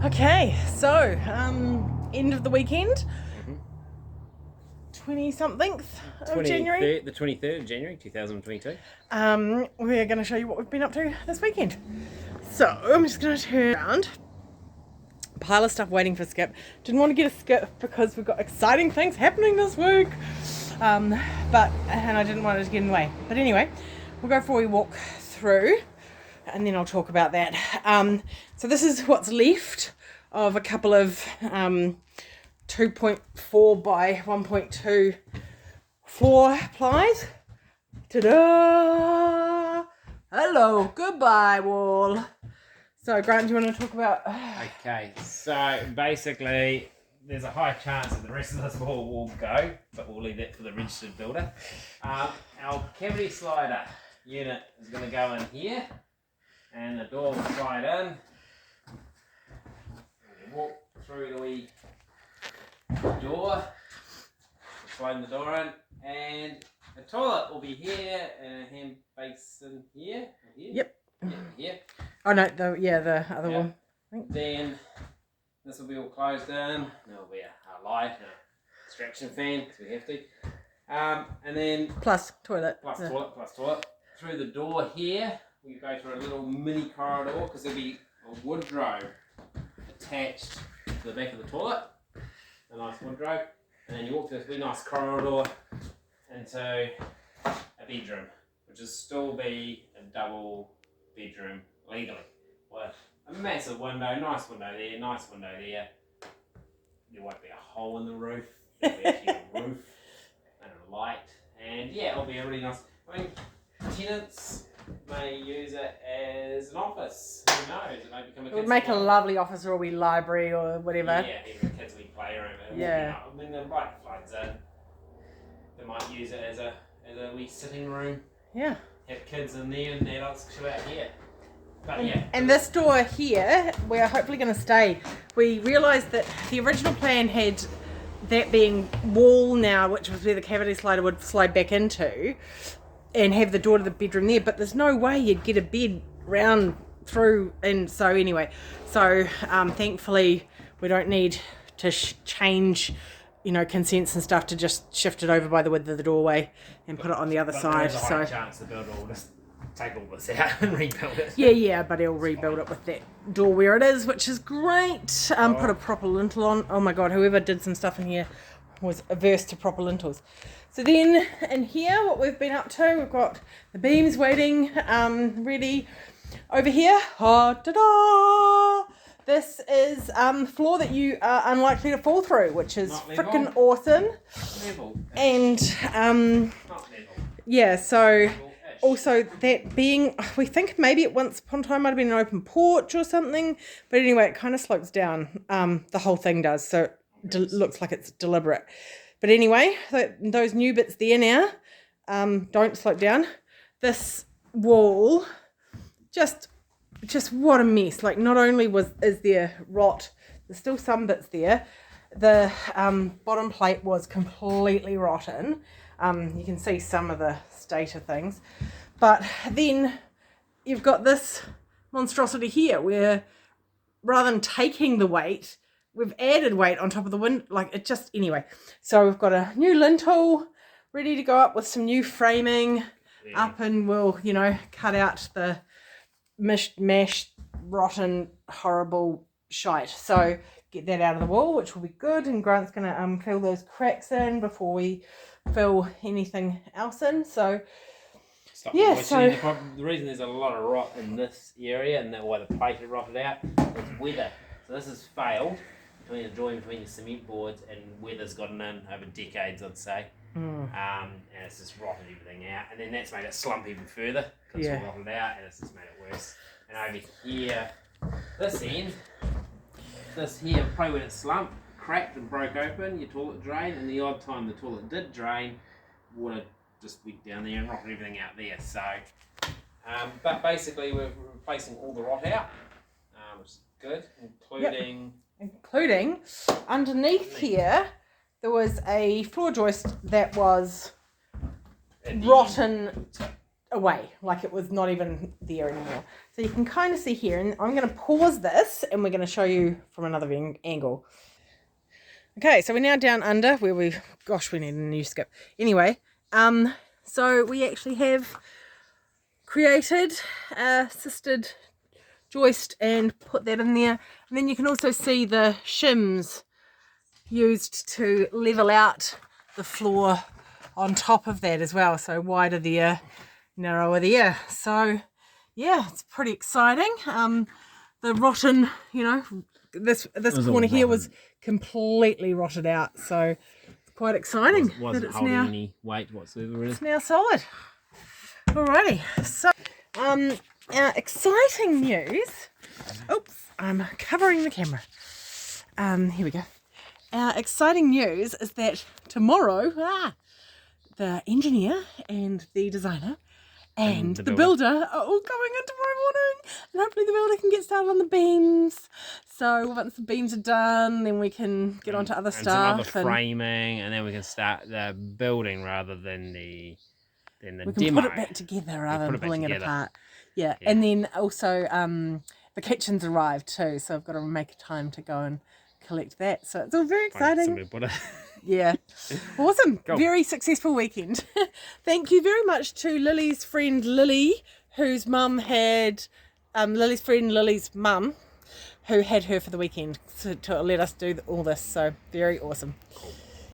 Okay, so end of the weekend, 20-something of January. The 23rd of January 2022. We're going to show you what we've been up to this weekend. So I'm just going to turn around. Pile of stuff waiting for Skip. Didn't want to get a Skip because we've got exciting things happening this week. And I didn't want it to get in the way. But anyway, we'll go for a walk through and then I'll talk about that. So this is what's left of a couple of 2.4 by 1.2 floor plies. Ta-da! Hello, goodbye wall. So Grant, do you want to talk about... Okay, so basically there's a high chance that the rest of this wall will go, but we'll leave that for the registered builder. Our cavity slider unit is going to go in here, and the door will slide in. We'll walk through the wee door, sliding the door in, and the toilet will be here, and a hand basin here. Yep. Yeah, here. Oh no, the other one. Then this will be all closed in. There'll be a light and a extraction fan because we have to. And then Plus toilet. Toilet. Through the door here, we go through a little mini corridor because there'll be a wardrobe attached to the back of the toilet. A nice wardrobe. And then you walk through this really nice corridor into a bedroom, which will still be a double bedroom legally. With a massive window, nice window there, nice window there. There won't be a hole in the roof. There'll be actually a roof and a light. And yeah, it'll be a really nice... I mean, tenants may use it as an office. Who knows? It may become a It would make a lovely office or a wee library or whatever. Yeah, even a kids' wee playroom. Yeah. I mean, the light floods in. They might use it as a wee sitting room. Yeah. Have kids in there and the adults chill out here. But yeah. And this door here, we're hopefully going to stay. We realised that the original plan had that being wall now, which was where the cavity slider would slide back into, and have the door to the bedroom there. But there's no way you'd get a bed round through. And so anyway, thankfully we don't need to change, consents and stuff to just shift it over by the width of the doorway and put it on the other side. There's a high chance the builder will just take all this out and rebuild it. Yeah, but he'll rebuild it with that door where it is, which is great. Put a proper lintel on. Oh my god, whoever did some stuff in here was averse to proper lintels. So then in here, what we've been up to, we've got the beams waiting, ready over here. Oh, ta-da! This is floor that you are unlikely to fall through, which is freaking awesome. Level. And Not level. yeah, so also that being, we think maybe at once upon a time might have been an open porch or something, but anyway, it kind of slopes down. The whole thing does, so it looks like it's deliberate. But anyway, those new bits there now don't slope down. This wall, just what a mess. Like, not only is there rot, there's still some bits there. The bottom plate was completely rotten. You can see some of the state of things. But then you've got this monstrosity here where rather than taking the weight, we've added weight on top of the window. Anyway. So we've got a new lintel ready to go up with some new framing up, and we'll, cut out the mashed, rotten, horrible shite. So get that out of the wall, which will be good. And Grant's going to fill those cracks in before we fill anything else in. So yeah, so the reason there's a lot of rot in this area and why the plate had rotted out is weather. So this has failed between the join between the cement boards, and weather's gotten in over decades, I'd say. And it's just rotted everything out, and then that's made it slump even further because it's all rotted out, and it's just made it worse. And over here, this here, probably when it slumped, cracked and broke open your toilet drain, and the odd time the toilet did drain, water just went down there and rotted everything out there. So, but basically we're replacing all the rot out, which is good, including underneath here there was a floor joist that was rotten away, like it was not even there anymore. So you can kind of see here, and I'm going to pause this and we're going to show you from another angle. Okay, so we're now down under where we need a new skip. Anyway, so we actually have created a assisted joist and put that in there, and then you can also see the shims used to level out the floor on top of that as well. So wider there, narrower there. So yeah, it's pretty exciting. The rotten, this corner here was completely rotted out, so it's quite exciting. Wasn't holding any weight whatsoever, really. It's now solid. Alrighty, so our exciting news. Oops, I'm covering the camera. Here we go. Our exciting news is that tomorrow, the engineer and the designer and the builder are all coming in tomorrow morning, and hopefully the builder can get started on the beams. So once the beams are done, then we can get on to other stuff. And some other framing, and then we can start the building rather than the we can demo. put it back together rather than pulling it apart. Yeah, and then also the kitchen's arrived too, so I've got to make time to go and collect that. So it's all very exciting. Yeah. Awesome. Cool. Very successful weekend. Thank you very much to Lily's friend Lily, whose mum had, Lily's friend Lily's mum, who had her for the weekend to let us do all this. So very awesome. Cool.